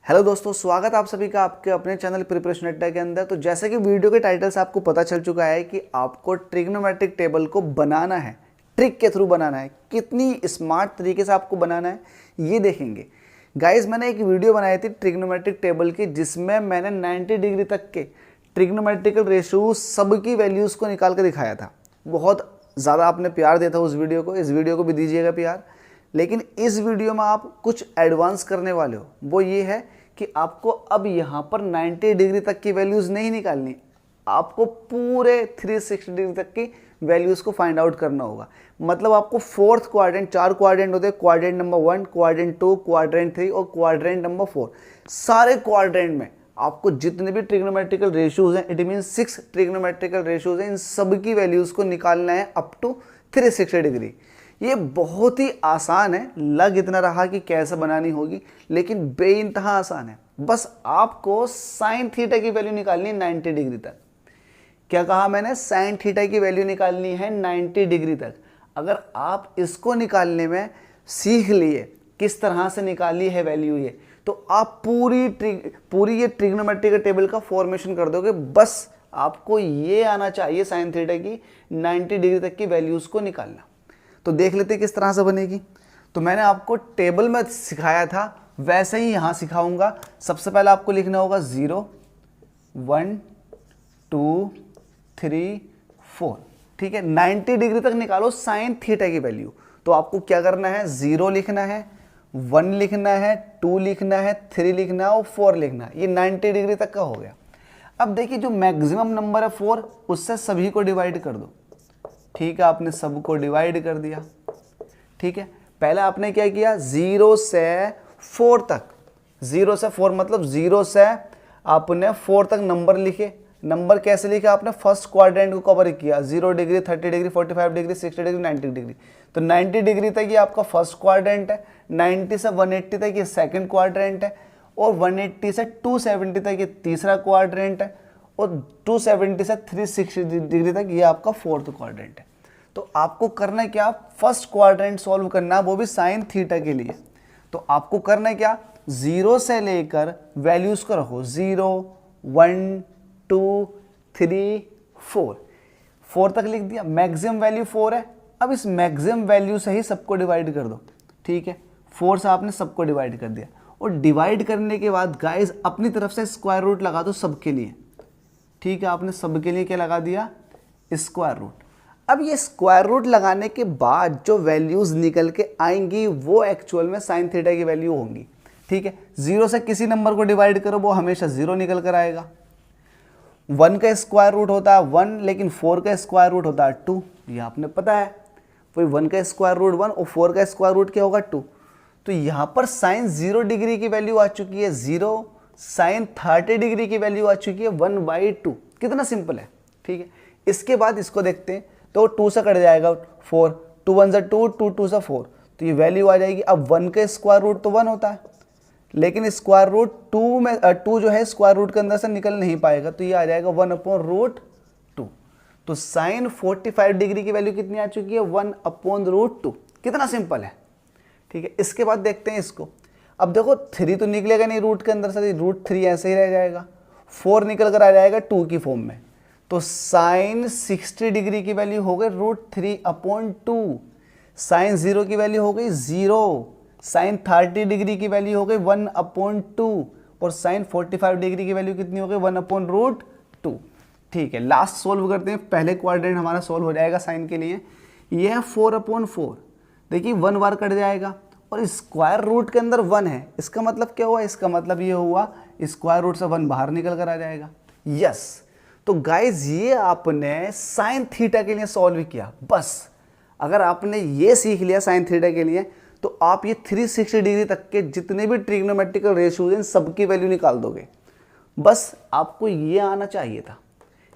Hello दोस्तों, स्वागत है आप सभी का आपके अपने चैनल प्रिपरेशन अड्डा के अंदर। तो जैसे कि वीडियो के टाइटल से आपको पता चल चुका है कि आपको ट्रिग्नोमेट्रिक टेबल को बनाना है, ट्रिक के थ्रू बनाना है। कितनी स्मार्ट तरीके से आपको बनाना है ये देखेंगे। गाइस, मैंने एक वीडियो बनाई थी ट्रिग्नोमेट्रिक टेबल की, जिसमें मैंने 90 डिग्री तक के ट्रिग्नोमेट्रिकल रेशियो सबकी वैल्यूज़ को निकाल कर दिखाया था। बहुत ज़्यादा आपने प्यार दिया था उस वीडियो को, इस वीडियो को भी दीजिएगा प्यार। लेकिन इस वीडियो में आप कुछ एडवांस करने वाले हो, वो ये है कि आपको अब यहाँ पर 90 डिग्री तक की वैल्यूज़ नहीं निकालनी, आपको पूरे 360 डिग्री तक की वैल्यूज़ को फाइंड आउट करना होगा। मतलब आपको फोर्थ क्वाड्रेंट, 4 क्वाड्रेंट होते हैं, क्वाड्रेंट नंबर 1, क्वाड्रेंट 2, क्वाड्रेंट 3 और क्वाड्रेंट नंबर 4। सारे क्वाड्रेंट में आपको जितने भी ट्रिग्नोमेट्रिकल रेशियोज हैं, इट मीन 6 ट्रिग्नोमेट्रिकल रेशियोज हैं, इन सब की वैल्यूज़ को निकालना है अप टू 360 डिग्री। ये बहुत ही आसान है, लग इतना रहा कि कैसे बनानी होगी, लेकिन बेइंतहा आसान है। बस आपको साइन थीटा की वैल्यू निकालनी है 90 डिग्री तक। क्या कहा मैंने? साइन थीटा की वैल्यू निकालनी है 90 डिग्री तक। अगर आप इसको निकालने में सीख लिए किस तरह से निकाली है वैल्यू ये, तो आप पूरी ये ट्रिग्नोमेट्रिक टेबल का फॉर्मेशन कर दोगे। बस आपको ये आना चाहिए साइन थीटा की 90 डिग्री तक की वैल्यूज़ को निकालना। तो देख लेते हैं किस तरह से बनेगी। तो मैंने आपको टेबल में सिखाया था, वैसे ही यहाँ सिखाऊंगा। सबसे पहले आपको लिखना होगा 0, 1, 2, 3, 4। ठीक है, 90 डिग्री तक निकालो साइन थीटा की वैल्यू। तो आपको क्या करना है? 0 लिखना है, 1 लिखना है, 2 लिखना है, 3 लिखना है और 4 लिखना है। ये 90 डिग्री तक का हो गया। अब देखिए, जो मैक्सिमम नंबर है 4, उससे सभी को डिवाइड कर दो। ठीक है, आपने सबको डिवाइड कर दिया। ठीक है, पहले आपने क्या किया? 0 से 4 तक, 0 से 4 मतलब 0 से आपने 4 तक नंबर लिखे। नंबर कैसे लिखे आपने? फर्स्ट क्वाड्रेंट को कवर किया, 0 degree, 30 degree, 45 degree, 60 degree, 90 degree. तो 90 डिग्री तक ये आपका फर्स्ट क्वाड्रेंट है, 90 से 180 तक ये सेकंड क्वाड्रेंट है, और 180 से 270 तक ये तीसरा क्वाड्रेंट है, और 270 से 360 डिग्री तक ये आपका फोर्थ क्वाड्रेंट है। तो आपको करना क्या? फर्स्ट क्वाड्रेंट सॉल्व करना, वो भी साइन थीटा के लिए। तो आपको करना क्या? 0 से लेकर वैल्यूज को रखो, 0, 1, 2, 3, 4 तक लिख दिया। मैक्सिमम वैल्यू 4 है। अब इस मैक्सिमम वैल्यू से ही सबको डिवाइड कर दो। ठीक है, 4 से आपने सबको डिवाइड कर दिया, और डिवाइड करने के बाद गाइस अपनी तरफ से स्क्वायर रूट लगा दो सबके लिए। ठीक है, आपने सबके लिए क्या लगा दिया? Square root. अब ये स्क्वायर रूट लगाने के बाद जो वैल्यूज निकल के आएंगी वो एक्चुअल में साइन थीटा की वैल्यू होंगी। ठीक है, 0 से किसी नंबर को डिवाइड करो, वो हमेशा 0 निकल कर आएगा। 1 का स्क्वायर रूट होता है 1, लेकिन 4 का स्क्वायर रूट होता है 2। ये आपने पता है, वही 1 का स्क्वायर रूट 1 और 4 का स्क्वायर रूट क्या होगा? 2। तो यहाँ पर साइन 0 डिग्री की वैल्यू आ चुकी है 0, साइन 30 डिग्री की वैल्यू आ चुकी है 1/2। कितना सिंपल है। ठीक है, इसके बाद इसको देखते हैं। तो 2 से कट जाएगा 4, 2 1 से 2, 2 2 से 4, तो ये वैल्यू आ जाएगी। अब 1 का स्क्वायर रूट तो 1 होता है, लेकिन स्क्वायर रूट 2 में 2 जो है स्क्वायर रूट के अंदर से निकल नहीं पाएगा, तो ये आ जाएगा 1/√2। तो साइन 45 डिग्री की वैल्यू कितनी आ चुकी है? 1/√2। कितना सिंपल है। ठीक है, इसके बाद देखते हैं इसको। अब देखो 3 तो निकलेगा नहीं रूट के अंदर से, √3 ऐसे ही रह जाएगा। 4 निकल कर आ जाएगा 2 की फॉर्म में। तो साइन 60 डिग्री की वैल्यू हो गई √3/2। साइन 0 की वैल्यू हो गई 0, साइन 30 डिग्री की वैल्यू हो गई 1/2, और साइन 45 डिग्री की वैल्यू कितनी हो गई? 1/√2। ठीक है, लास्ट सोल्व करते हैं। पहले क्वाड्रेंट हमारा सोल्व हो जाएगा साइन के लिए। यह है 4/4। देखिए 1 बार कट जाएगा, और स्क्वायर रूट के अंदर 1 है। इसका मतलब क्या हुआ? इसका मतलब ये हुआ स्क्वायर रूट से 1 बाहर निकल कर आ जाएगा। यस, तो गाइज ये आपने साइन थीटा के लिए सॉल्व किया। बस अगर आपने ये सीख लिया साइन थीटा के लिए, तो आप ये 360 डिग्री तक के जितने भी ट्रिग्नोमेट्रिकल रेशियोज हैं सबकी वैल्यू निकाल दोगे। बस आपको ये आना चाहिए था।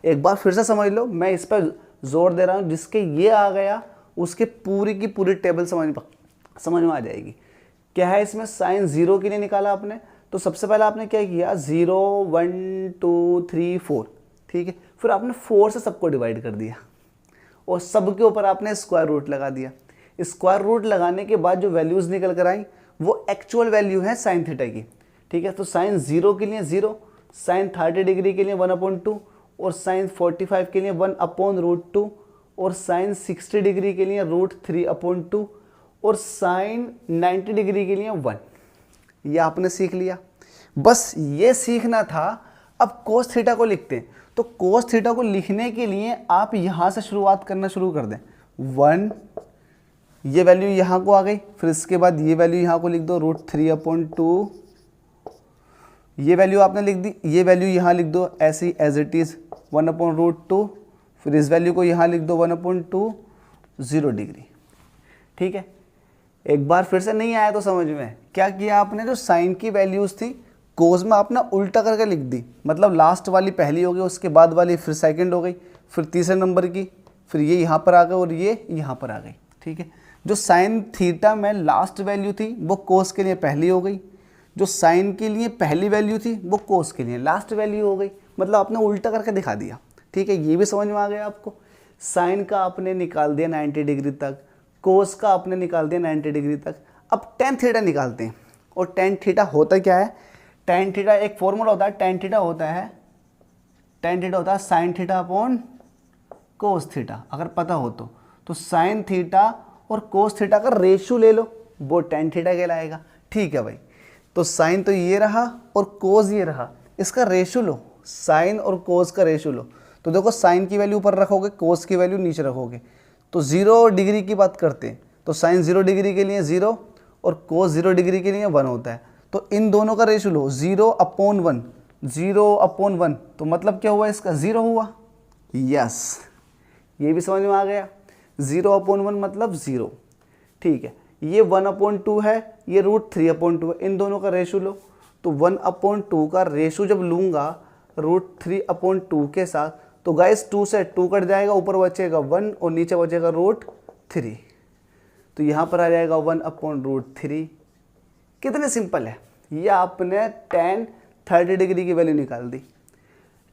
एक बार फिर से समझ लो, मैं इस पर जोर दे रहा हूँ। जिसके ये आ गया उसके पूरी की पूरी टेबल समझ में आ जाएगी। क्या है इसमें? साइन 0 के लिए निकाला आपने, तो सबसे पहले आपने क्या किया? 0, 1, 2, 3, 4। ठीक है, फिर आपने 4 से सबको डिवाइड कर दिया, और सब के ऊपर आपने स्क्वायर रूट लगा दिया। स्क्वायर रूट लगाने के बाद जो वैल्यूज़ निकल कर आई वो एक्चुअल वैल्यू है साइन थीटा की। ठीक है। तो साइन 0 के लिए 0, साइन 30 डिग्री के लिए 1/2 और साइन 45 के लिए 1/√2 और साइन 60 डिग्री के लिए √3/2 और साइन 90 डिग्री के लिए 1। ये आपने सीख लिया, बस ये सीखना था। अब कोस थीटा को लिखते हैं, तो कोस थीटा को लिखने के लिए आप यहाँ से शुरुआत करना शुरू कर दें। 1, ये वैल्यू यहाँ को आ गई, फिर इसके बाद ये वैल्यू यहाँ को लिख दो √3/2, ये वैल्यू आपने लिख दी, ये वैल्यू यहाँ लिख दो ऐसी एज इट इज़ 1/√2, फिर इस वैल्यू को यहाँ लिख दो 1/2, 0 डिग्री। ठीक है, एक बार फिर से नहीं आया तो समझ में, क्या किया आपने, जो साइन की वैल्यूज़ थी कोस में आपने उल्टा करके लिख दी, मतलब लास्ट वाली पहली हो गई, उसके बाद वाली फिर सेकंड हो गई, फिर तीसरे नंबर की, फिर ये यहाँ पर आ गए और ये यहाँ पर आ गई। ठीक है, जो साइन थीटा में लास्ट वैल्यू थी वो कोस के लिए पहली हो गई, जो साइन के लिए पहली वैल्यू थी वो कोस के लिए लास्ट वैल्यू हो गई, मतलब आपने उल्टा करके दिखा दिया। ठीक है, ये भी समझ में आ गया आपको। साइन का आपने निकाल दिया 90 डिग्री तक, कोस का आपने निकाल दिया 90 डिग्री तक। अब टेन थीटा निकालते हैं, और टेन थीटा होता क्या है, टेन थीटा एक फॉर्मूला होता है, टेन थीटा होता है sine theta upon cos theta, अगर पता हो तो साइन थीटा और कोस थीटा का रेशियो ले लो, वो टेन थीटा कहलाएगा। ठीक है भाई, तो साइन तो ये रहा और कोस ये रहा, इसका रेशियो लो, साइन और कोस का रेशियो लो। तो देखो साइन की वैल्यू ऊपर रखोगे, कोस की वैल्यू नीचे रखोगे, तो 0 डिग्री की बात करते हैं, तो साइन 0 डिग्री के लिए 0 और कोस 0 डिग्री के लिए 1 होता है। तो इन दोनों का रेशियो लो, 0/1, 0/1, तो मतलब क्या हुआ, इसका 0 हुआ। यस, ये भी समझ में आ गया, 0/1 मतलब 0। ठीक है, ये 1/2 है, ये √3/2 है, इन दोनों का रेशियो लो, तो 1/2 का रेशियो जब लूँगा √3/2 के साथ, तो गाइस 2 से 2 कट जाएगा, ऊपर बचेगा 1 और नीचे बचेगा √3, तो यहाँ पर आ जाएगा 1/√3। कितने सिंपल है, ये आपने tan 30 डिग्री की वैल्यू निकाल दी।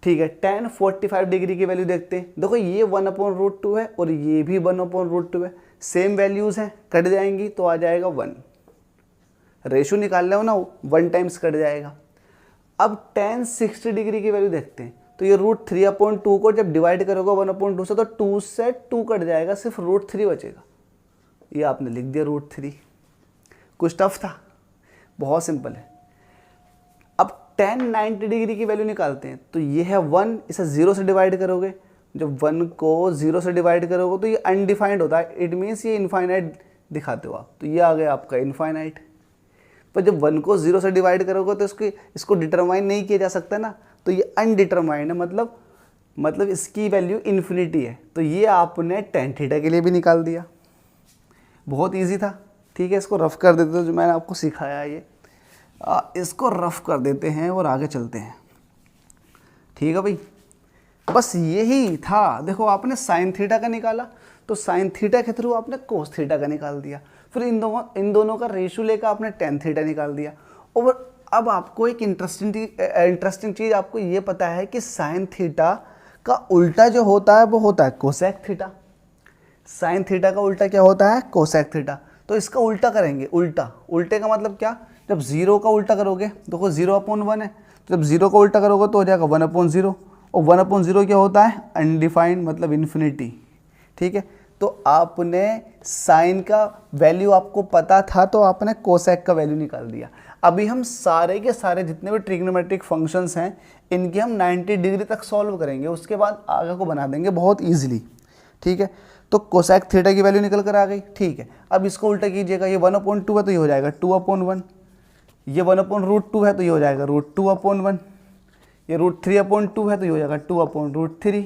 ठीक है, tan 45 डिग्री की वैल्यू देखते हैं। देखो ये 1/√2 है और ये भी 1/√2 है, सेम वैल्यूज़ हैं, कट जाएंगी तो आ जाएगा 1। रेशो निकाल रहे हो ना, 1 टाइम्स कट जाएगा। अब tan 60 डिग्री की वैल्यू देखते हैं, तो ये √3/2 को जब डिवाइड करोगे 1/2 से, तो 2 से 2 कट जाएगा, सिर्फ √3 बचेगा। ये आपने लिख दिया √3। कुछ टफ था, बहुत सिंपल है। अब tan 90 डिग्री की वैल्यू निकालते हैं, तो ये है 1, इसे 0 से डिवाइड करोगे, जब 1 को 0 से डिवाइड करोगे तो ये अनडिफाइंड होता है, इट मीन्स ये इनफाइनाइट दिखाते हो आप, तो ये आ गया आपका इनफाइनाइट। पर जब 1 को 0 से डिवाइड करोगे तो इसको डिटरमाइन नहीं किया जा सकता ना, तो ये अनडिटरमाइंड है, मतलब इसकी वैल्यू इन्फिनिटी है। तो ये आपने tan थीटा के लिए भी निकाल दिया, बहुत ईजी था। ठीक है, इसको रफ कर देते हैं, जो मैंने आपको सिखाया है ये, इसको रफ कर देते हैं और आगे चलते हैं। ठीक है भाई, बस यही था। देखो आपने साइन थीटा का निकाला, तो साइन थीटा के थ्रू आपने कोस थीटा का निकाल दिया, फिर इन दोनों का रेशियो लेकर आपने tan थीटा निकाल दिया। और अब आपको एक इंटरेस्टिंग चीज़ आपको ये पता है कि साइन थीटा का उल्टा जो होता है वो होता है कोसेक थीटा। साइन थीटा का उल्टा क्या होता है, कोसेक थीटा। तो इसका उल्टा करेंगे, उल्टे का मतलब क्या, जब 0 का उल्टा करोगे, देखो 0/1 है, तो जब 0 का उल्टा करोगे तो हो जाएगा 1/0, और 1/0 क्या होता है, अनडिफाइंड, मतलब इन्फिनिटी। ठीक है, तो आपने साइन का वैल्यू आपको पता था, तो आपने कोसेक का वैल्यू निकाल दिया। अभी हम सारे के सारे जितने भी ट्रिग्नोमेट्रिक फंक्शंस हैं, इनके हम 90 डिग्री तक सॉल्व करेंगे, उसके बाद आगे को बना देंगे बहुत ईजिली। ठीक है, तो कोसेक थीटा की वैल्यू निकल कर आ गई। ठीक है, अब इसको उल्टा कीजिएगा, ये 1/2 है तो ये हो जाएगा 2/1, ये 1/√2 है तो ये हो जाएगा √2/1, ये √3/2 है तो ये हो जाएगा 2/√3,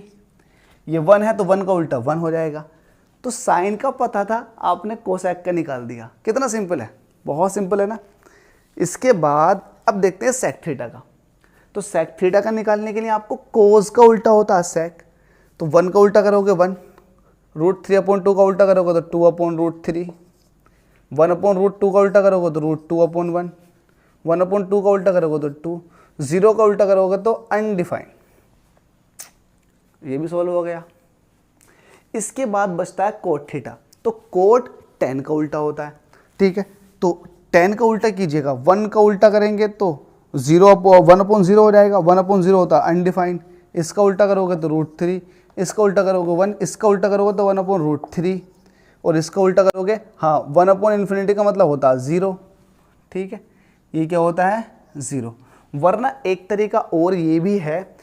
ये 1 है तो 1 का उल्टा 1 हो जाएगा। तो साइन का पता था, आपने कोसेक का निकाल दिया। कितना सिंपल है, बहुत सिंपल है ना। इसके बाद अब देखते हैं सेक थीटा का। तो सेक थीटा का निकालने के लिए आपको कोस का उल्टा होता है सेक, तो 1 का उल्टा करोगे 1, √3/2 का उल्टा करोगे तो 2/√3, 1/√2 का उल्टा करोगे तो √2/1, 1/2 का उल्टा करोगे तो 2, 0 का उल्टा करोगे तो अनडिफाइंड। ये भी सॉल्व हो गया। इसके बाद बचता है कोट थीटा। तो कोट tan का उल्टा होता है। ठीक है, तो tan का उल्टा कीजिएगा, 1 का उल्टा करेंगे तो 1 अपॉन 0 हो जाएगा, 1 अपॉन 0 होता है अनडिफाइंड, इसका उल्टा करोगे तो √3, इसका उल्टा करोगे 1, इसका उल्टा करोगे तो 1 अपॉन √3, और इसका उल्टा करोगे, हाँ 1 अपॉन इन्फिनिटी का मतलब होता है 0, ठीक है, ये क्या होता है 0। वरना एक तरीका और ये भी है,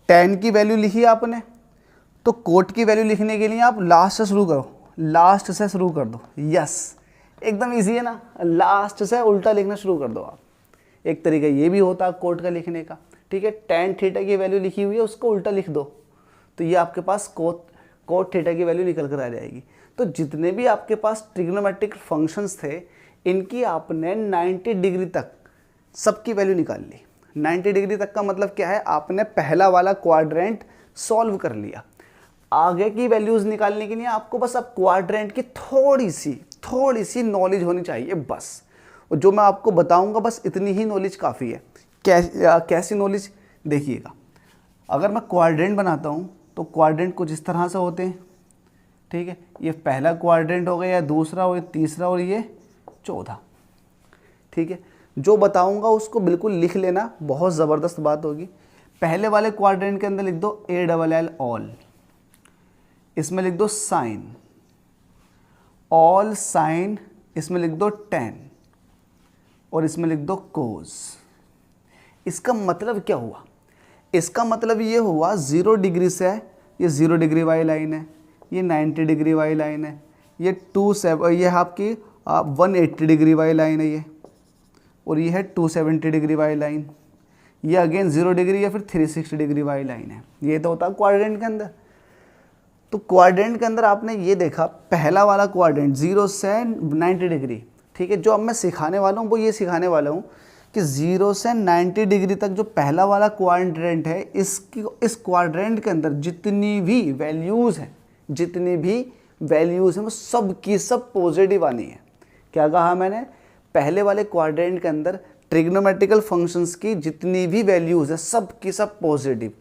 tan की वैल्यू लिखी आपने, तो कोट की वैल्यू लिखने के लिए आप लास्ट से शुरू करो, लास्ट से शुरू कर दो, यस एकदम इजी है ना, लास्ट से उल्टा लिखना शुरू कर दो आप। एक तरीका ये भी होता है कोट का लिखने का, ठीक है, tan थीटा की वैल्यू लिखी हुई है उसको उल्टा लिख दो, तो ये आपके पास कोट थीटा की वैल्यू निकल कर आ जाएगी। तो जितने भी आपके पास ट्रिग्नोमेट्रिक फंक्शंस थे, इनकी आपने 90 डिग्री तक सबकी वैल्यू निकाल ली। 90 डिग्री तक का मतलब क्या है, आपने पहला वाला क्वाड्रेंट सॉल्व कर लिया। आगे की वैल्यूज निकालने के लिए आपको बस अब क्वाड्रेंट की थोड़ी सी नॉलेज होनी चाहिए बस, और जो मैं आपको बताऊंगा बस इतनी ही नॉलेज काफ़ी है। कैसी नॉलेज, देखिएगा, अगर मैं क्वाड्रेंट बनाता हूँ तो क्वाड्रेंट कुछ इस तरह से होते हैं, ठीक है, ये पहला क्वाड्रेंट हो गया, या दूसरा और ये तीसरा और ये चौथा, ठीक है। जो बताऊंगा उसको बिल्कुल लिख लेना, बहुत ज़बरदस्त बात होगी। पहले वाले क्वाड्रेंट के अंदर लिख दो ALL ऑल, इसमें लिख दो साइन, ऑल साइन, इसमें लिख दो tan, और इसमें लिख दो कोस। इसका मतलब क्या हुआ, इसका मतलब ये हुआ 0 डिग्री से ये 0 डिग्री वाली लाइन है, ये 90 डिग्री वाली लाइन है, ये ये आपकी 180 डिग्री वाली लाइन है ये, और ये है 270 डिग्री वाली लाइन, ये अगेन 0 डिग्री या फिर 360 डिग्री वाली लाइन है। ये तो होता है क्वाड्रेंट के अंदर। तो क्वाड्रेंट के अंदर आपने ये देखा, पहला वाला क्वाड्रेंट 0 से 90 डिग्री, ठीक है। जो अब मैं सिखाने वाला हूँ वो ये सिखाने वाला हूँ कि 0 से 90 डिग्री तक जो पहला वाला क्वाड्रेंट है, इस क्वाड्रेंट के अंदर जितनी भी वैल्यूज़ हैं वो सब की सब पॉजिटिव आनी है। क्या कहा मैंने, पहले वाले क्वाड्रेंट के अंदर ट्रिग्नोमेट्रिकल फंक्शंस की जितनी भी वैल्यूज़ है सब की सब पॉजिटिव।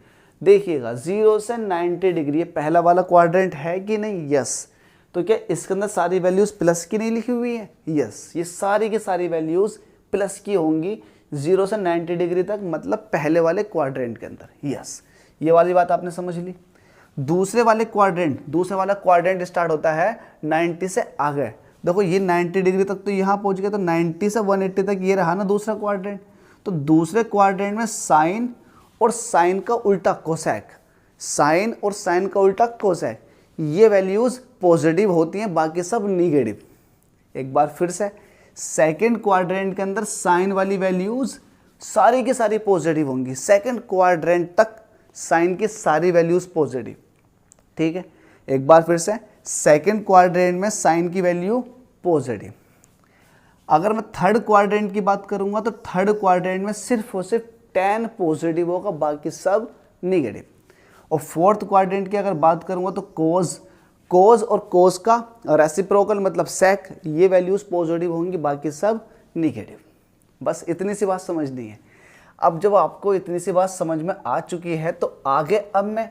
देखिएगा 0 से 90 डिग्री, ये पहला वाला क्वाड्रेंट है कि नहीं, यस। तो क्या इसके अंदर सारी वैल्यूज़ प्लस की नहीं लिखी हुई है, यस, ये सारी की सारी वैल्यूज़ प्लस की होंगी 0 से 90 डिग्री तक, मतलब पहले वाले क्वाड्रेंट के अंदर, यस। ये वाली बात आपने समझ ली। दूसरा वाला क्वाड्रेंट स्टार्ट होता है 90 से आगे। देखो ये 90 डिग्री तक तो यहाँ पहुँच गया, तो 90 से 180 तक ये रहा ना दूसरा क्वाड्रेंट। तो दूसरे क्वाड्रेंट में साइन और साइन का उल्टा कोसेक, साइन और साइन का उल्टा कोसेक, ये वैल्यूज़ पॉजिटिव होती हैं, बाकी सब निगेटिव। एक बार फिर से, सेकंड क्वाड्रेंट के अंदर साइन वाली वैल्यूज़ सारी की सारी पॉजिटिव होंगी, सेकंड क्वाड्रेंट तक साइन की सारी वैल्यूज़ पॉजिटिव, ठीक है। एक बार फिर से, सेकंड क्वाड्रेंट में साइन की वैल्यू पॉजिटिव। अगर मैं थर्ड क्वाड्रेंट की बात करूंगा तो थर्ड क्वाड्रेंट में सिर्फ और सिर्फ tan पॉजिटिव होगा, बाकी सब निगेटिव। और फोर्थ क्वाड्रेंट की अगर बात करूंगा तो कोस और कोस का रेसिप्रोकल मतलब सेक, ये वैल्यूज पॉजिटिव होंगी, बाकी सब निगेटिव। बस इतनी सी बात समझनी है। अब जब आपको इतनी सी बात समझ में आ चुकी है तो आगे अब मैं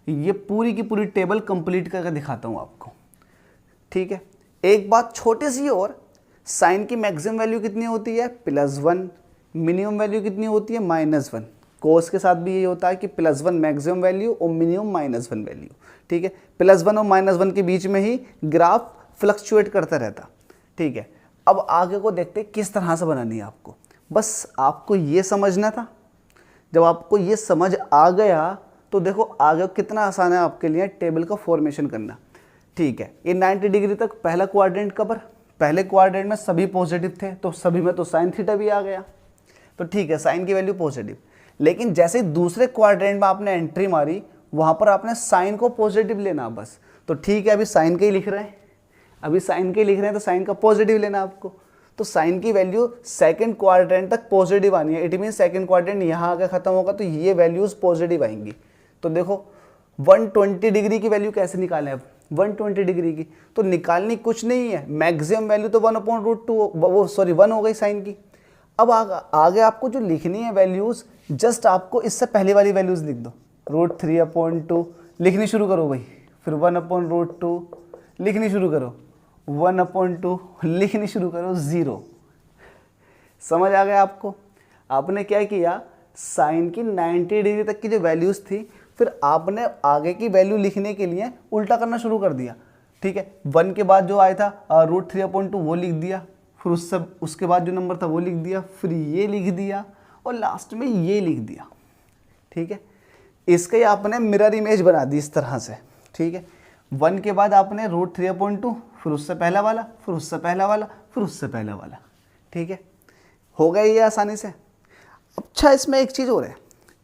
ये पूरी की पूरी टेबल कंप्लीट करके दिखाता हूँ आपको, ठीक है। एक बात छोटी सी और, साइन की मैक्सिमम वैल्यू कितनी होती है, +1, मिनिमम वैल्यू कितनी होती है, -1। कोस के साथ भी ये होता है कि +1 मैक्सिमम वैल्यू और मिनिमम -1 वैल्यू, ठीक है। +1 और -1 के बीच में ही ग्राफ फ्लक्चुएट करता रहता, ठीक है। अब आगे को देखते हैं किस तरह से बनानी है आपको। बस आपको ये समझना था। जब आपको ये समझ आ गया तो देखो आगे कितना आसान है आपके लिए टेबल का फॉर्मेशन करना, ठीक है। ये 90 डिग्री तक पहला क्वाड्रेंट कवर, पहले क्वाड्रेंट में सभी पॉजिटिव थे, तो सभी में तो साइन थीटा भी आ गया, तो ठीक है, साइन की वैल्यू पॉजिटिव। लेकिन जैसे ही दूसरे क्वाड्रेंट में आपने एंट्री मारी, वहाँ पर आपने साइन को पॉजिटिव लेना बस। तो ठीक है, अभी साइन के ही लिख रहे हैं, तो साइन का पॉजिटिव लेना आपको। तो साइन की वैल्यू सेकंड क्वाड्रेंट तक पॉजिटिव आनी है। इट मीन सेकंड क्वाड्रेंट यहाँ आकर खत्म होगा तो ये वैल्यूज पॉजिटिव आएंगी। तो देखो 120 डिग्री की वैल्यू कैसे निकालें अब, 120 डिग्री की तो निकालनी कुछ नहीं है, मैक्सिमम वैल्यू तो 1/√2 1 हो गई साइन की। अब आगे आपको जो लिखनी है वैल्यूज, जस्ट आपको इससे पहले वाली वैल्यूज लिख दो, √3/2 लिखनी शुरू करो भाई, फिर 1/√2 लिखनी शुरू करो, 1/2 लिखनी शुरू करो, 0। समझ आ गया आपको। आपने क्या किया, साइन की 90 डिग्री तक की जो वैल्यूज़ थी, फिर आपने आगे की वैल्यू लिखने के लिए उल्टा करना शुरू कर दिया। ठीक है, 1 के बाद जो आया था √3/2 वो लिख दिया, फिर उसके बाद जो नंबर था वो लिख दिया, फिर ये लिख दिया और लास्ट में ये लिख दिया। ठीक है, इसका ही आपने मिरर इमेज बना दी इस तरह से। ठीक है, 1 के बाद आपने √3/2, फिर उससे पहला वाला, फिर उससे पहला वाला, फिर उससे पहला वाला। ठीक है, हो गया ये आसानी से। अच्छा, इसमें एक चीज़ और है,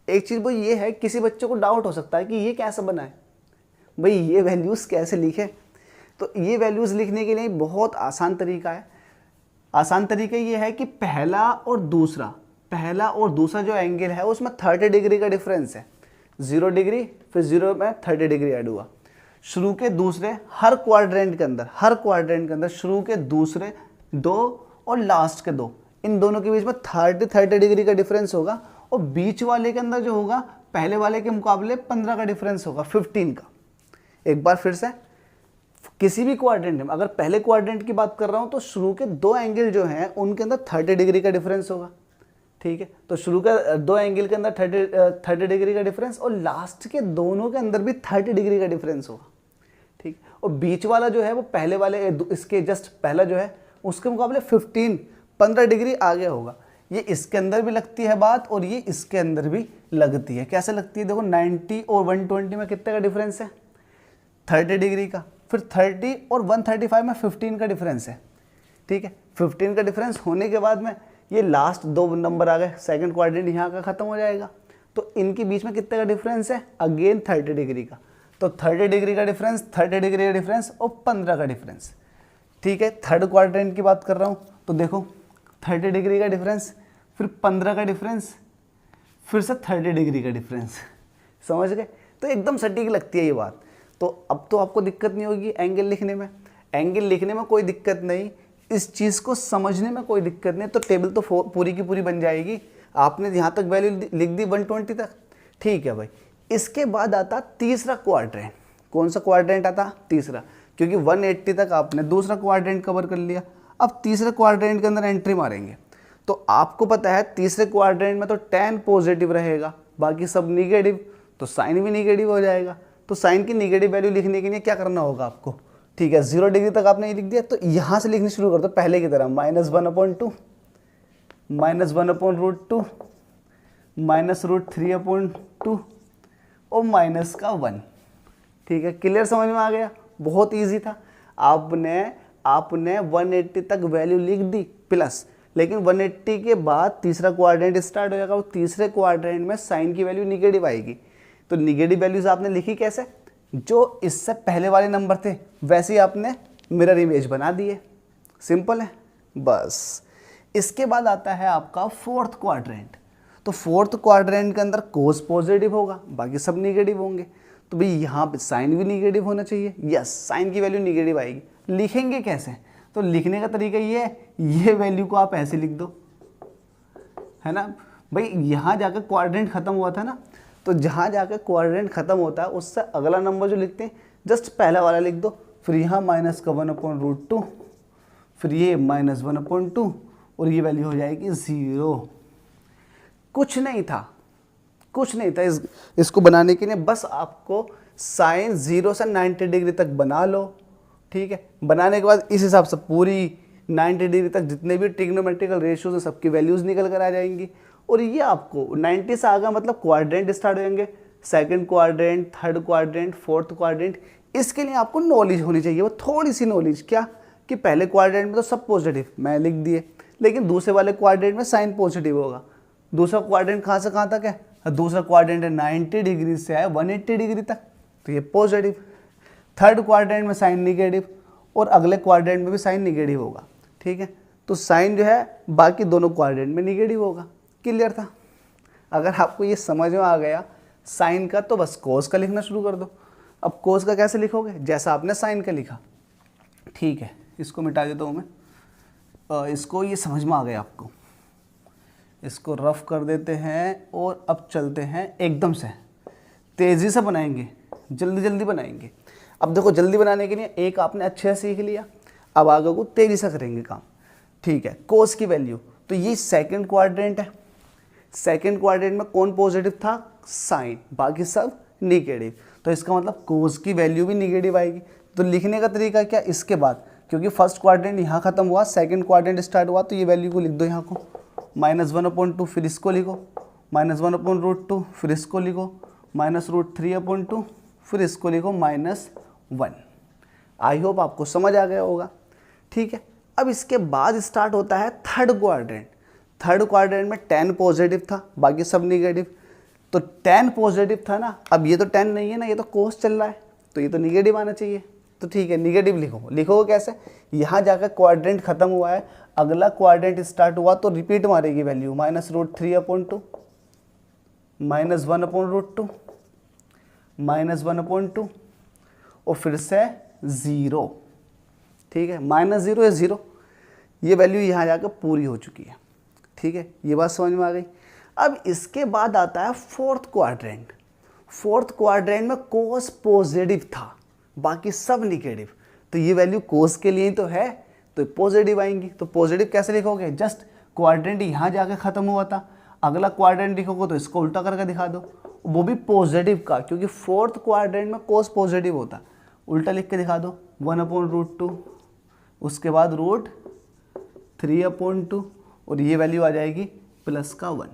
एक चीज़ वो ये है, किसी बच्चे को डाउट हो सकता है कि ये कैसे बना है, भाई ये वैल्यूज़ कैसे लिखे। तो ये वैल्यूज़ लिखने के लिए बहुत आसान तरीका है। आसान तरीका ये है कि पहला और दूसरा जो एंगल है उसमें 30 डिग्री का डिफरेंस है। 0 डिग्री, फिर 0 में 30 डिग्री ऐड हुआ। शुरू के दूसरे हर क्वाड्रेंट के अंदर शुरू के दूसरे 2 और लास्ट के 2, इन दोनों के बीच में 30 डिग्री का डिफरेंस होगा, और बीच वाले के अंदर जो होगा पहले वाले के मुकाबले 15 का डिफरेंस होगा, 15 का। एक बार फिर से, किसी भी क्वाड्रेंट में, अगर पहले क्वाड्रेंट की बात कर रहा हूं तो शुरू के 2 एंगल जो हैं उनके अंदर 30 डिग्री का डिफरेंस होगा। ठीक है, तो शुरू के 2 एंगल के अंदर 30 डिग्री का डिफरेंस, और लास्ट के दोनों के अंदर भी 30 डिग्री का डिफरेंस होगा। ठीक, और बीच वाला जो है वो पहले वाले, इसके जस्ट पहला जो है उसके मुकाबले 15 डिग्री आगे होगा। ये इसके अंदर भी लगती है बात और ये इसके अंदर भी लगती है। कैसे लगती है, देखो 90 और 120 में कितने का डिफरेंस है, 30 डिग्री का। फिर 30 और 135 में 15 का डिफरेंस है। ठीक है, 15 का डिफरेंस होने के बाद में ये लास्ट 2 नंबर आ गए, सेकंड क्वाड्रेंट यहाँ का खत्म हो जाएगा, तो इनके बीच में कितने का डिफरेंस है, अगेन 30 डिग्री का। तो 30 डिग्री का डिफरेंस, 30 डिग्री का डिफरेंस और 15 का डिफरेंस। ठीक है, थर्ड क्वाड्रेंट की बात कर रहा हूँ तो देखो 30 डिग्री का डिफरेंस, फिर 15 का डिफरेंस, फिर से 30 डिग्री का डिफरेंस। समझ गए, तो एकदम सटीक लगती है ये बात। तो अब तो आपको दिक्कत नहीं होगी एंगल लिखने में कोई दिक्कत नहीं, इस चीज़ को समझने में कोई दिक्कत नहीं। तो टेबल तो पूरी की पूरी बन जाएगी। आपने यहाँ तक वैल्यू लिख दी 120 तक, ठीक है भाई। इसके बाद आता तीसरा क्वाड्रेंट। कौन सा क्वाड्रेंट आता, तीसरा, क्योंकि 180 तक आपने दूसरा क्वाड्रेंट कवर कर लिया। अब तीसरे क्वाड्रेंट के अंदर एंट्री मारेंगे तो आपको पता है तीसरे क्वाड्रेंट में तो tan पॉजिटिव रहेगा, बाकी सब निगेटिव, तो साइन भी निगेटिव हो जाएगा। तो साइन की निगेटिव वैल्यू लिखने के लिए क्या करना होगा आपको, ठीक है, 0 डिग्री तक आपने ये लिख दिया, तो यहाँ से लिखनी शुरू कर दो पहले की तरह, -1/2 -1/√2 -√3/2 और माइनस का 1। ठीक है, क्लियर, समझ में आ गया, बहुत इजी था। आपने 180 तक वैल्यू लिख दी प्लस, लेकिन 180 के बाद तीसरा क्वाड्रेंट स्टार्ट हो जाएगा, और तीसरे क्वाड्रेंट में साइन की वैल्यू निगेटिव आएगी। तो निगेटिव वैल्यूज आपने लिखी कैसे, जो इससे पहले वाले नंबर थे वैसे ही आपने मिरर इमेज बना दिए, सिंपल है बस। इसके बाद आता है आपका फोर्थ क्वाड्रेंट। तो फोर्थ क्वाड्रेंट के अंदर कोस पॉजिटिव होगा, बाकी सब निगेटिव होंगे, तो भाई यहाँ पे साइन भी निगेटिव होना चाहिए। यस, साइन की वैल्यू निगेटिव आएगी। लिखेंगे कैसे, तो लिखने का तरीका ये है, ये वैल्यू को आप ऐसे लिख दो, है ना भाई। यहाँ जाकर क्वाड्रेंट खत्म हुआ था ना, तो जहाँ जाकर क्वाड्रेंट खत्म होता है उससे अगला नंबर जो लिखते हैं जस्ट पहला वाला लिख दो, फिर यहाँ -1/√2, फिर ये -1/2 और ये वैल्यू हो जाएगी 0। कुछ नहीं था इसको बनाने के लिए, बस आपको साइन 0 से 90 डिग्री तक बना लो। ठीक है, बनाने के बाद इस हिसाब से पूरी 90 डिग्री तक जितने भी ट्रिग्नोमेट्रिकल रेशियोज हैं सबकी वैल्यूज़ निकल कर आ जाएंगी। और ये आपको 90 से आगे मतलब क्वाड्रेंट स्टार्ट हो जाएंगे, second quadrant, third quadrant, fourth quadrant. इसके लिए आपको नॉलेज होनी चाहिए, वो थोड़ी सी नॉलेज, क्या कि पहले क्वाड्रेंट में तो सब पॉजिटिव मैं लिख दिए, लेकिन दूसरे वाले क्वाड्रेंट में साइन पॉजिटिव होगा। दूसरा क्वाड्रेंट कहाँ से कहाँ तक है, दूसरा क्वाड्रेंट है 90 डिग्री से है 180 डिग्री तक, तो ये पॉजिटिव। थर्ड क्वाड्रेंट में साइन निगेटिव, और अगले क्वाड्रेंट में भी साइन निगेटिव होगा। ठीक है, तो साइन जो है बाकी दोनों क्वाड्रेंट में निगेटिव होगा। क्लियर था, अगर आपको ये समझ में आ गया साइन का, तो बस कोस का लिखना शुरू कर दो। अब कोस का कैसे लिखोगे, जैसा आपने साइन का लिखा। ठीक है, इसको मिटा देता हूँ मैं, इसको ये समझ में आ गया आपको, इसको रफ कर देते हैं और अब चलते हैं एकदम से, तेज़ी से बनाएंगे, जल्दी बनाएंगे। अब देखो, जल्दी बनाने के लिए एक आपने अच्छे से सीख लिया, अब आगे को तेज़ी से करेंगे काम। ठीक है, कोस की वैल्यू, तो ये सेकंड क्वाड्रेंट है, सेकंड क्वाड्रेंट में कौन पॉजिटिव था, साइन, बाकी सब निगेटिव। तो इसका मतलब कोस की वैल्यू भी निगेटिव आएगी। तो लिखने का तरीका क्या, इसके बाद क्योंकि फर्स्ट क्वाड्रेंट यहाँ खत्म हुआ, सेकंड क्वाड्रेंट स्टार्ट हुआ, तो ये वैल्यू को लिख दो यहाँ को -1/2, फिर इसको लिखो -1/√2, फिर इसको लिखो -√3/2, फिर इसको लिखो -1। आई होप आपको समझ आ गया होगा। ठीक है, अब इसके बाद स्टार्ट होता है थर्ड क्वाड्रेंट। थर्ड क्वाड्रेंट में 10 पॉजिटिव था, बाकी सब निगेटिव। तो 10 पॉजिटिव था ना, अब ये तो 10 नहीं है ना, ये तो कोस चल रहा है, तो ये तो निगेटिव आना चाहिए। तो ठीक है, निगेटिव लिखो। लिखोगे कैसे, यहाँ जाकर क्वाड्रेंट खत्म हुआ है, अगला क्वाड्रेंट स्टार्ट हुआ तो रिपीट मारेगी वैल्यू -√3/2, -1/√2, -1/2 और फिर से 0। ठीक है, -0 या 0, ये वैल्यू यहाँ जाकर पूरी हो चुकी है। ठीक है, ये बात समझ में आ गई। अब इसके बाद आता है फोर्थ क्वाड्रेंट। फोर्थ क्वाड्रेंट में कोस पॉजिटिव था, बाकी सब निगेटिव, तो ये वैल्यू कोस के लिए ही तो है, तो पॉजिटिव आएंगी। तो पॉजिटिव कैसे लिखोगे, जस्ट क्वाड्रेंट यहाँ जाके ख़त्म हुआ था, अगला क्वाड्रेंट लिखोगे तो इसको उल्टा करके दिखा दो, वो भी पॉजिटिव का, क्योंकि फोर्थ क्वाड्रेंट में कोस पॉजिटिव होता। उल्टा लिख के दिखा दो 1/√2, उसके बाद √3/2 और ये वैल्यू आ जाएगी +1।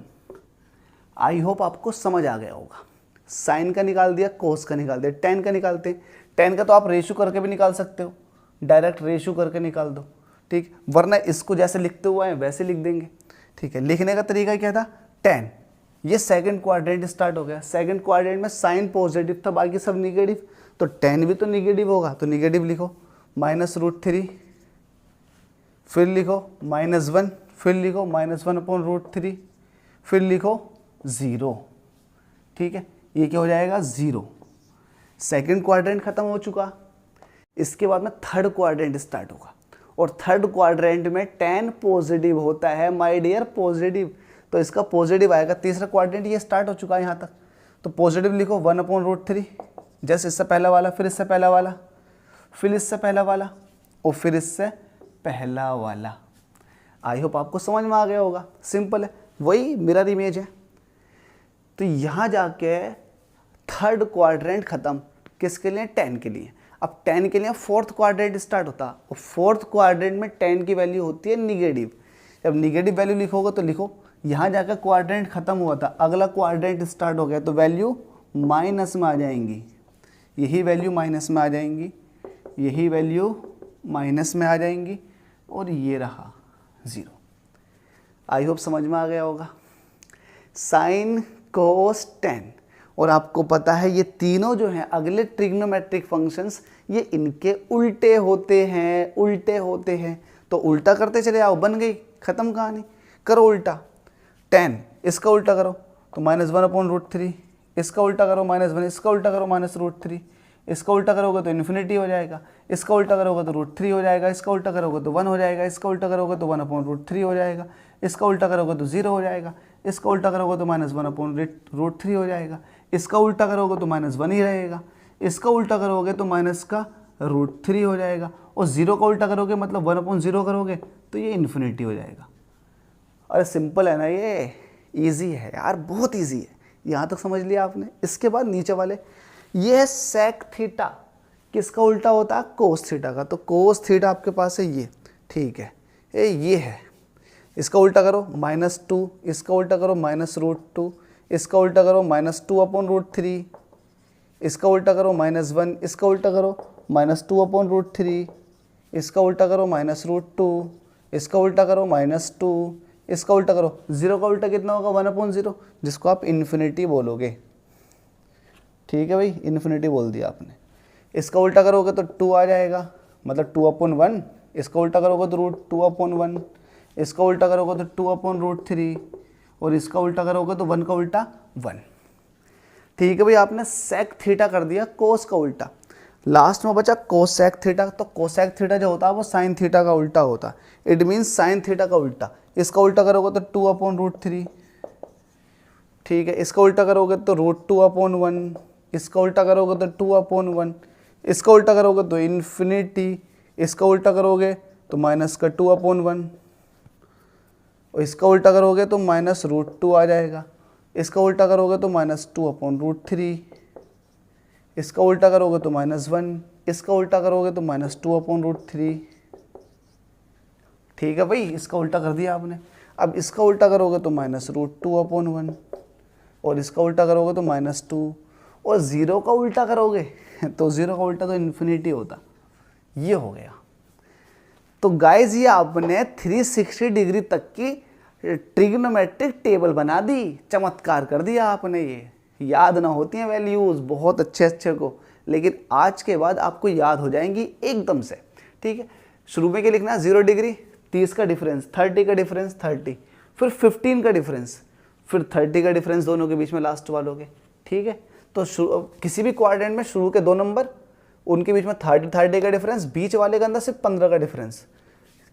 आई होप आपको समझ आ गया होगा। साइन का निकाल दिया, कोस का निकाल दिया, 10 का निकालते हैं। 10 का तो आप रेशो करके भी निकाल सकते हो, डायरेक्ट रेशो करके निकाल दो। ठीक, वरना इसको जैसे लिखते हुए हैं वैसे लिख देंगे। ठीक है, लिखने का तरीका क्या था, 10। ये सेकंड क्वाड्रेंट स्टार्ट हो गया, सेकंड क्वाड्रेंट में साइन पॉजिटिव था, बाकी सब निगेटिव, तो 10 भी तो निगेटिव होगा, तो निगेटिव लिखो -√3, फिर लिखो -1, फिर लिखो -1/√3, फिर लिखो 0। ठीक है, ये क्या हो जाएगा 0। सेकंड क्वाड्रेंट खत्म हो चुका, इसके बाद में थर्ड क्वाड्रेंट स्टार्ट होगा, और थर्ड क्वाड्रेंट में 10 पॉजिटिव होता है माय डियर, पॉजिटिव, तो इसका पॉजिटिव आएगा। तीसरा क्वाड्रेंट ये स्टार्ट हो चुका है यहाँ तक, तो पॉजिटिव लिखो 1/√3, जैसे इससे पहला वाला, फिर इससे पहला वाला, फिर इससे पहला वाला और फिर इससे पहला वाला। आई होप आपको समझ में आ गया होगा, सिंपल है, वही मिरर इमेज है। तो यहाँ जाके थर्ड क्वाड्रेंट खत्म, किसके लिए, 10 के लिए। अब 10 के लिए फोर्थ क्वाड्रेंट स्टार्ट होता, और फोर्थ क्वाड्रेंट में 10 की वैल्यू होती है निगेटिव। जब निगेटिव वैल्यू लिखोगे तो लिखो यहाँ जाकर क्वाड्रेंट खत्म हुआ था, अगला क्वाड्रेंट स्टार्ट हो गया, तो वैल्यू माइनस में आ जाएंगी, यही वैल्यू माइनस में आ जाएंगी, यही वैल्यू माइनस में आ जाएंगी, और ये रहा 0। आई होप समझ में आ गया होगा। साइन, कोस, टेन, और आपको पता है ये तीनों जो हैं अगले ट्रिग्नोमेट्रिक फंक्शंस, ये इनके उल्टे होते हैं, उल्टे होते हैं। तो उल्टा करते चले आओ, बन गई, ख़त्म कहानी। करो उल्टा, 10 इसका उल्टा करो तो -1/√3, इसका उल्टा करो -1, इसका उल्टा करो -√3, इसका उल्टा करोगे तो इन्फिनिटी हो जाएगा, इसका उल्टा करोगे तो √3 हो जाएगा, इसका उल्टा करोगे तो 1 हो जाएगा, इसका उल्टा करोगे तो 1/√3 हो जाएगा, इसका उल्टा करोगे तो 0 हो जाएगा, इसका उल्टा करोगे तो -1/√3 हो जाएगा, इसका उल्टा करोगे तो -1 ही रहेगा, इसका उल्टा करोगे तो -√3 हो जाएगा, और 0 का उल्टा करोगे मतलब 1/0 करोगे तो ये इन्फिनिटी हो जाएगा। अरे सिंपल है ना, ये ईजी है यार, बहुत ईजी है। यहाँ तक समझ लिया आपने। इसके बाद नीचे वाले, ये है सेक थीटा, किसका उल्टा होता है, कोस थीटा का। तो कोस थीटा आपके पास है ये, ठीक है, ये है, इसका उल्टा करो -2, इसका उल्टा करो -√2, इसका उल्टा करो -2/√3, इसका उल्टा करो -1, इसका उल्टा करो -2/√3, इसका उल्टा करो -√2, इसका उल्टा करो -2, इसका उल्टा करो। 0 का उल्टा कितना होगा, 1/0, जिसको आप इन्फिनिटी बोलोगे। ठीक है भाई, इन्फिनिटी बोल दिया आपने। इसका उल्टा करोगे तो 2 आ जाएगा, मतलब 2/1, इसका उल्टा करोगे तो √2/1, इसका उल्टा करोगे तो 2/√3, और इसका उल्टा करोगे तो 1 का उल्टा 1। ठीक है भाई, आपने सेक थीटा कर दिया, कोस का उल्टा। लास्ट में बचा कोसेक थीटा। तो कोसेक थीटा जो होता है वो साइन थीटा का उल्टा होता है। इट मीन्स साइन थीटा का उल्टा। इसका उल्टा करोगे तो 2/√3, ठीक है। इसका उल्टा करोगे तो √2/1, इसका उल्टा करोगे तो 2/1, इसका उल्टा करोगे तो इन्फिनिटी, इसका उल्टा करोगे तो -2/1, और इसका उल्टा करोगे तो -√2 आ जाएगा। इसका उल्टा करोगे तो -2/√3, इसका उल्टा करोगे तो -1, इसका उल्टा करोगे तो -2/√3। ठीक है भाई, इसका उल्टा कर दिया आपने। अब इसका उल्टा करोगे तो -√2/1 और इसका उल्टा करोगे तो -2 और 0 का उल्टा करोगे तो 0 का उल्टा तो इन्फिनिटी होता। ये हो गया। तो गाइज ये आपने 360 डिग्री तक की ट्रिग्नोमेट्रिक टेबल बना दी, चमत्कार कर दिया आपने। ये याद ना होती हैं वैल्यूज़ बहुत अच्छे को, लेकिन आज के बाद आपको याद हो जाएंगी एकदम से। ठीक है, शुरू में क्या लिखना, 0 डिग्री, 30 का डिफरेंस, 30 का डिफरेंस, 30, फिर 15 का डिफरेंस, फिर 30 का डिफरेंस दोनों के बीच में लास्ट वालों के। ठीक है, तो किसी भी क्वाड्रेंट में शुरू के 2 नंबर, उनके बीच में 30 का डिफरेंस, बीच वाले के अंदर सिर्फ 15 का डिफरेंस।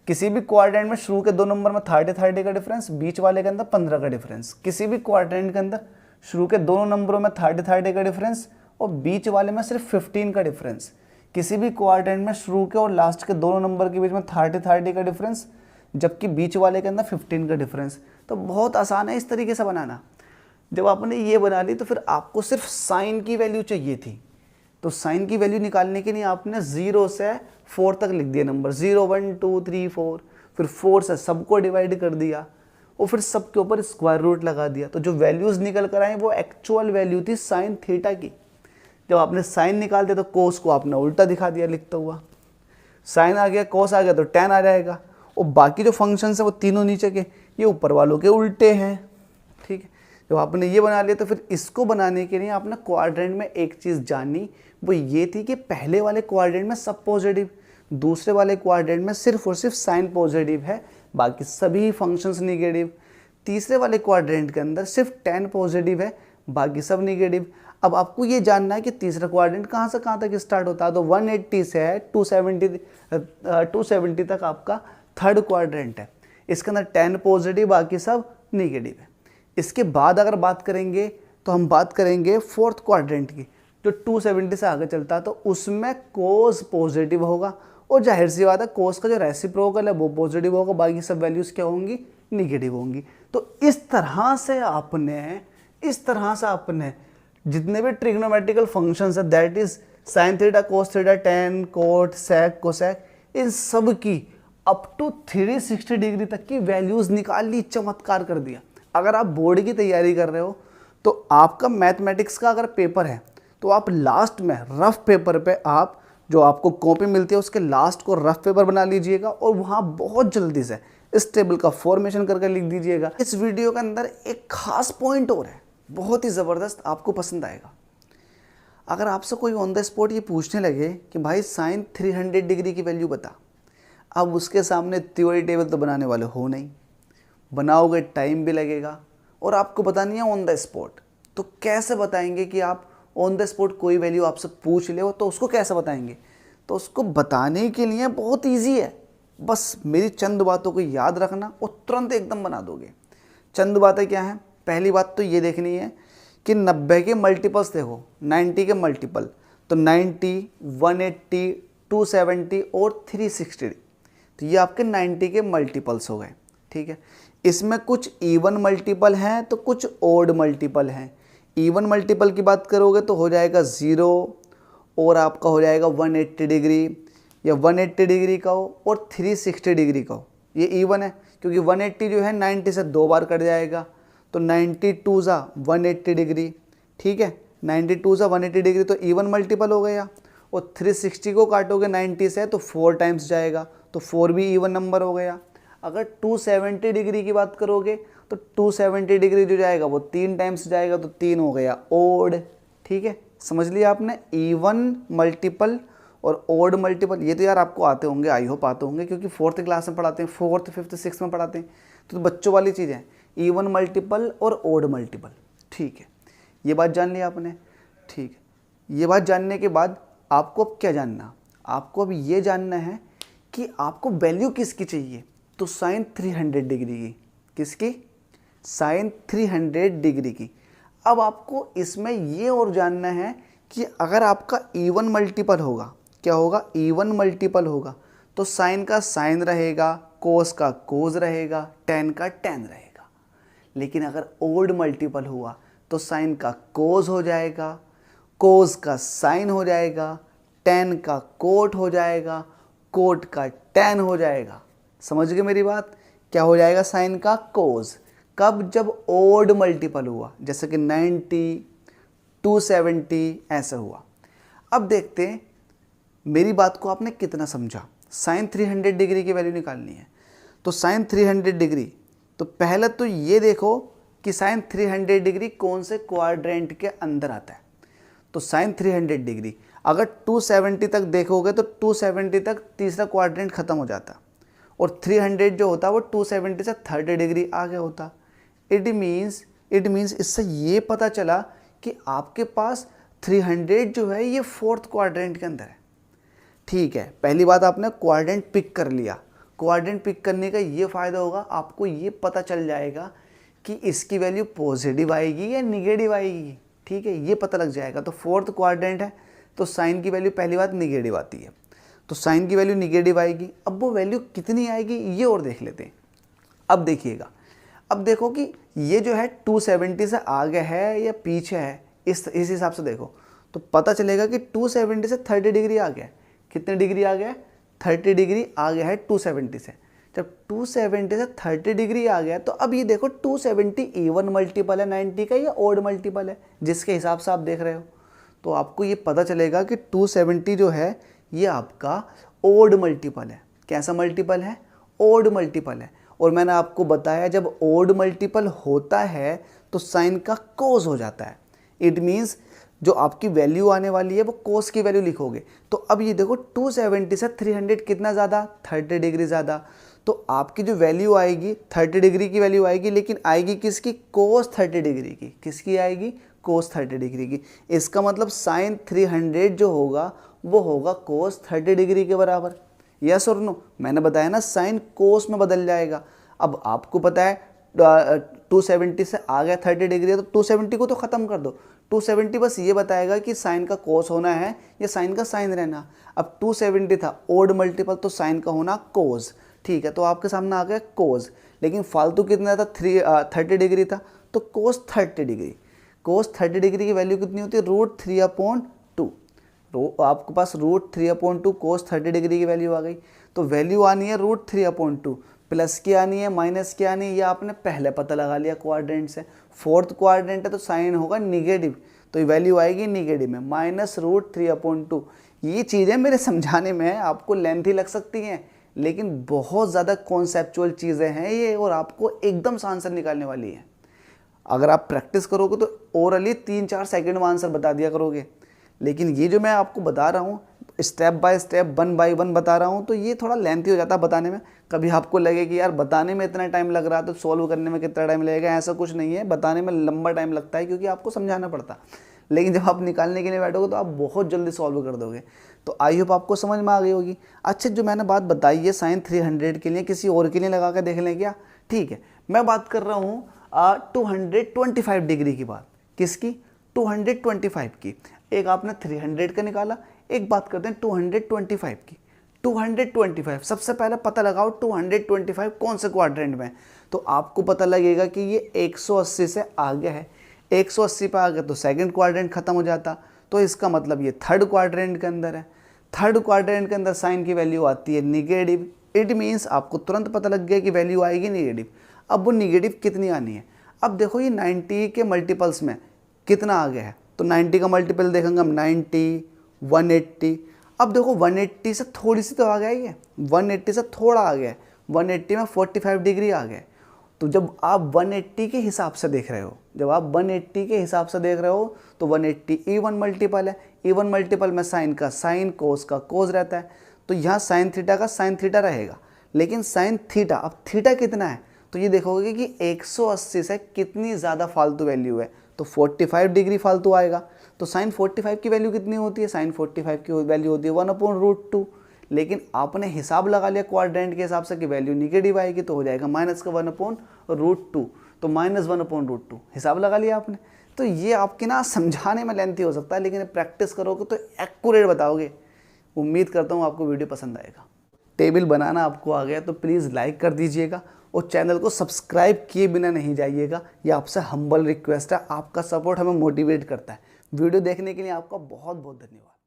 किसी भी क्वाड्रेंट में शुरू के 2 नंबर में 30 का डिफरेंस, बीच वाले के अंदर 15 का डिफरेंस। किसी भी क्वाड्रेंट के अंदर शुरू के दोनों नंबरों में 30 का डिफरेंस और बीच वाले में सिर्फ 15 का डिफरेंस। किसी भी क्वाड्रेंट में शुरू के और लास्ट के दोनों नंबर के बीच में 30 का डिफरेंस, जबकि बीच वाले के अंदर 15 का डिफरेंस। तो बहुत आसान है इस तरीके से बनाना। जब आपने ये बना ली तो फिर आपको सिर्फ साइन की वैल्यू चाहिए थी। तो साइन की वैल्यू निकालने के लिए आपने 0 से 4 तक लिख दिया नंबर, 0 1 2 3 4, फिर 4 से सबको डिवाइड कर दिया और फिर सबके ऊपर स्क्वायर रूट लगा दिया। तो जो वैल्यूज़ निकल कर आए वो एक्चुअल वैल्यू थी साइन थीटा की। जब आपने साइन निकाल दिया तो कोस को आपने उल्टा दिखा दिया लिखता हुआ, साइन आ गया, कोस आ गया तो टैन आ जाएगा। और बाकी जो फंक्शंस है वो तीनों नीचे के, ये ऊपर वालों के उल्टे हैं। ठीक है, जब आपने ये बना लिया तो फिर इसको बनाने के लिए आपने क्वाड्रेंट में एक चीज़ जानी, वो ये थी कि पहले वाले क्वाड्रेंट में सब पॉजिटिव, दूसरे वाले क्वाड्रेंट में सिर्फ और सिर्फ साइन पॉजिटिव है, बाकी सभी फंक्शंस निगेटिव। तीसरे वाले क्वाड्रेंट के अंदर सिर्फ टैन पॉजिटिव है, बाकी सब निगेटिव। अब आपको ये जानना है कि तीसरा क्वाड्रेंट कहाँ से कहाँ तक स्टार्ट होता है। तो 180 से 270 तक आपका थर्ड क्वाड्रेंट है। इसके अंदर टैन पॉजिटिव, बाकी सब निगेटिव है। इसके बाद अगर बात करेंगे तो हम बात करेंगे फोर्थ क्वाड्रेंट की, जो 270 से आगे चलता है। तो उसमें कोस पॉजिटिव होगा और जाहिर सी बात है कोस का जो रेसिप्रोकल है वो पॉजिटिव होगा, बाकी सब वैल्यूज़ क्या होंगी, निगेटिव होंगी। तो इस तरह से आपने जितने भी ट्रिग्नोमेट्रिकल फंक्शंस है, that is sine theta, cos theta, tan, cot, sec, cosec, इन सब की अप टू 360 डिग्री तक की वैल्यूज़ निकाल ली, चमत्कार कर दिया। अगर आप बोर्ड की तैयारी कर रहे हो तो आपका मैथमेटिक्स का अगर पेपर है तो आप लास्ट में रफ पेपर पे आप जो आपको कॉपी मिलती है उसके लास्ट को रफ पेपर बना लीजिएगा और वहाँ बहुत जल्दी से इस टेबल का फॉर्मेशन करके लिख दीजिएगा। इस वीडियो के अंदर एक खास पॉइंट और है, बहुत ही ज़बरदस्त, आपको पसंद आएगा। अगर आपसे कोई ऑन द स्पॉट ये पूछने लगे कि भाई साइन 300 डिग्री की वैल्यू बता, अब उसके सामने थ्योरी टेबल तो बनाने वाले हो नहीं, बनाओगे टाइम भी लगेगा और आपको बतानी है ऑन द स्पॉट। तो कैसे बताएंगे कि आप ऑन द स्पॉट कोई वैल्यू आपसे पूछ ले हो तो उसको कैसे बताएंगे। तो उसको बताने के लिए बहुत इजी है, बस मेरी चंद बातों को याद रखना और तुरंत एकदम बना दोगे। चंद बातें क्या हैं, पहली बात तो ये देखनी है कि 90 के मल्टीपल्स देखो, 90 के मल्टीपल तो 90, 180, 270 और 360, तो ये आपके 90 के मल्टीपल्स हो गए। ठीक है, इसमें कुछ इवन मल्टीपल हैं तो कुछ ओड मल्टीपल हैं। इवन मल्टीपल की बात करोगे तो हो जाएगा 0 और आपका हो जाएगा 180 डिग्री, या 180 डिग्री का हो और 360 डिग्री का हो, ये इवन है क्योंकि 180 जो है 90 से 2 बार कट जाएगा, तो 92 ज़ा 180 डिग्री। ठीक है, 92 ज़ा 180 डिग्री तो इवन मल्टीपल हो गया। और 360 को काटोगे 90 से तो 4 टाइम्स जाएगा, तो 4 भी इवन नंबर हो गया। अगर 270 डिग्री की बात करोगे तो 270 डिग्री जो जाएगा वो 3 टाइम्स जाएगा, तो 3 हो गया ओड। ठीक है, समझ लिया आपने, इवन मल्टीपल और ओड मल्टीपल। ये तो यार आपको आते होंगे, आई होप आते होंगे, क्योंकि 4th क्लास में पढ़ाते हैं, 4th 5th 6th में पढ़ाते हैं, तो बच्चों वाली चीज़ है, इवन मल्टीपल और ओड मल्टीपल। ठीक है, ये बात जान लिया आपने। ठीक है, ये बात जानने के बाद आपको अब क्या जानना, आपको अब ये जानना है कि आपको वैल्यू किसकी चाहिए। तो साइन 300 डिग्री की, किसकी, साइन 300 डिग्री की। अब आपको इसमें ये और जानना है कि अगर आपका इवन मल्टीपल होगा, क्या होगा, इवन मल्टीपल होगा, तो साइन का साइन रहेगा, कोस का कोस रहेगा, टेन का टेन रहेगा। लेकिन अगर ओड मल्टीपल हुआ तो साइन का कोस हो जाएगा, कोस का साइन हो जाएगा, टेन का कोट हो जाएगा, कोट का टेन हो जाएगा। समझ गए मेरी बात? क्या हो जाएगा? साइन का कोस। कब? जब ओड मल्टीपल हुआ, जैसे कि 90, 270 ऐसा हुआ। अब देखते हैं मेरी बात को आपने कितना समझा। साइन 300 डिग्री की वैल्यू निकालनी है। तो साइन 300 डिग्री, तो पहले तो ये देखो कि साइन 300 डिग्री कौन से क्वाड्रेंट के अंदर आता है। तो साइन 300 डिग्री अगर 270 तक देखोगे तो 270 तक तीसरा क्वाड्रेंट खत्म हो जाता, और 300 जो होता वो 270 से 30 डिग्री आगे होता। इट मीन्स इससे ये पता चला कि आपके पास 300 जो है ये फोर्थ क्वाड्रेंट के अंदर है। ठीक है, पहली बात आपने क्वाड्रेंट पिक कर लिया। क्वाड्रेंट पिक करने का ये फ़ायदा होगा, आपको ये पता चल जाएगा कि इसकी वैल्यू पॉजिटिव आएगी या निगेटिव आएगी। ठीक है, ये पता लग जाएगा। तो फोर्थ क्वाड्रेंट है तो साइन की वैल्यू पहली बात निगेटिव आती है, तो साइन की वैल्यू निगेटिव आएगी। अब वो वैल्यू कितनी आएगी ये और देख लेते हैं। अब देखिएगा, अब देखो कि ये जो है 270 से आगे है या पीछे है, इस हिसाब से देखो तो पता चलेगा कि 270 से 30 डिग्री आ गया है। कितने डिग्री आ गया है? 30 डिग्री आ गया है 270 से। जब 270 से 30 डिग्री आ गया तो अब ये देखो 270 इवन मल्टीपल है 90 का या ओड मल्टीपल है, जिसके हिसाब से आप देख रहे हो। तो आपको ये पता चलेगा कि 270 जो है ये आपका ओड मल्टीपल है। कैसा मल्टीपल है? ओड मल्टीपल है। और मैंने आपको बताया जब ओड मल्टीपल होता है तो साइन का कोस हो जाता है। इट मीन्स जो आपकी वैल्यू आने वाली है वो कोस की वैल्यू लिखोगे। तो अब ये देखो 270 से 300 कितना ज़्यादा? 30 डिग्री ज़्यादा। तो आपकी जो वैल्यू आएगी 30 डिग्री की वैल्यू आएगी, लेकिन आएगी किसकी? कोस 30 डिग्री की। किसकी आएगी? कोस 30 डिग्री की। इसका मतलब साइन 300 जो होगा वो होगा कोस 30 डिग्री के बराबर। यस और नो? मैंने बताया ना साइन कोस में बदल जाएगा। अब आपको पता है 270 से आ गया 30 डिग्री है तो 270 को तो ख़त्म कर दो। 270 बस ये बताएगा कि साइन का कोस होना है या साइन का साइन रहना। अब 270 था ओड मल्टीपल तो साइन का होना कोस। ठीक है, तो आपके सामने आ गया कोस, लेकिन फालतू कितना था? 30 डिग्री था तो कोस 30 डिग्री। कोस 30 डिग्री की वैल्यू कितनी होती है? √3/2। आपके पास √3/2 कोस 30 डिग्री की वैल्यू आ गई। तो वैल्यू आनी है √3/2, प्लस की आनी है माइनस की आनी है, ये आपने पहले पता लगा लिया क्वाड्रेंट से। फोर्थ क्वाड्रेंट है तो साइन होगा निगेटिव, तो ये वैल्यू आएगी निगेटिव में, -√3/2। ये चीज़ें मेरे समझाने में आपको लेंथी लग सकती हैं, लेकिन बहुत ज़्यादा कॉन्सेप्चुअल चीज़ें हैं ये, और आपको एकदम से आंसर निकालने वाली है। अगर आप प्रैक्टिस करोगे तो ओरली 3-4 सेकंड में आंसर बता दिया करोगे। लेकिन ये जो मैं आपको बता रहा हूँ स्टेप बाय स्टेप 1 बाय 1 बता रहा हूँ, तो ये थोड़ा लेंथी हो जाता है बताने में। कभी आपको लगे कि यार बताने में इतना टाइम लग रहा है तो सॉल्व करने में कितना टाइम लगेगा, ऐसा कुछ नहीं है। बताने में लंबा टाइम लगता है क्योंकि आपको समझाना पड़ता है, लेकिन जब आप निकालने के लिए बैठोगे तो आप बहुत जल्दी सॉल्व कर दोगे। तो आई होप आपको समझ में आ गई होगी। अच्छा, जो मैंने बात बताई है साइन 300 के लिए, किसी और के लिए लगा कर देख लें क्या? ठीक है, मैं बात कर रहा हूँ 225 डिग्री की बात। किसकी? 225 की। एक आपने 300 का निकाला, एक बात करते हैं 225 की। 225 सबसे पहले पता लगाओ 225 कौन से क्वाड्रेंट में है। तो आपको पता लगेगा कि ये 180 से आगे है। 180 पे आ गया तो सेकंड क्वाड्रेंट खत्म हो जाता, तो इसका मतलब ये थर्ड क्वाड्रेंट के अंदर है। थर्ड क्वाड्रेंट के अंदर साइन की वैल्यू आती है निगेटिव। इट मीन्स आपको तुरंत पता लग गया कि वैल्यू आएगी निगेटिव। अब वो निगेटिव कितनी आनी है? अब देखो ये 90 के मल्टीपल्स में कितना आ गया है, तो 90 का मल्टीपल देखेंगे हम 90, 180। अब देखो 180 से थोड़ी सी तो आ गया ये, 180 से थोड़ा आ गया, 180 में 45 डिग्री आ गए। तो जब आप 180 के हिसाब से देख रहे हो, जब आप 180 के हिसाब से देख रहे हो तो 180 इवन मल्टीपल है। इवन मल्टीपल में साइन का साइन, कोस का कोस रहता है, तो यहाँ साइन थीटा का साइन थीटा रहेगा। लेकिन साइन थीटा, अब थीटा कितना है तो ये देखोगे कि 180 से कितनी ज़्यादा फालतू वैल्यू है, तो 45 डिग्री फालतू आएगा। तो साइन 45 की वैल्यू कितनी होती है? साइन 45 की वैल्यू होती है 1/√2। लेकिन आपने हिसाब लगा लिया क्वाड्रेंट के हिसाब से कि वैल्यू निगेटिव आएगी, तो हो जाएगा माइनस का 1/√2, तो -1/√2 हिसाब लगा लिया आपने। तो ये आपके ना समझाने में लेंथी हो सकता है, लेकिन प्रैक्टिस करोगे तो एक्यूरेट बताओगे। उम्मीद करता हूँ आपको वीडियो पसंद आएगा। टेबल बनाना आपको आ गया तो प्लीज़ लाइक कर दीजिएगा और चैनल को सब्सक्राइब किए बिना नहीं जाइएगा। ये आपसे हम्बल रिक्वेस्ट है, आपका सपोर्ट हमें मोटिवेट करता है। वीडियो देखने के लिए आपका बहुत बहुत धन्यवाद।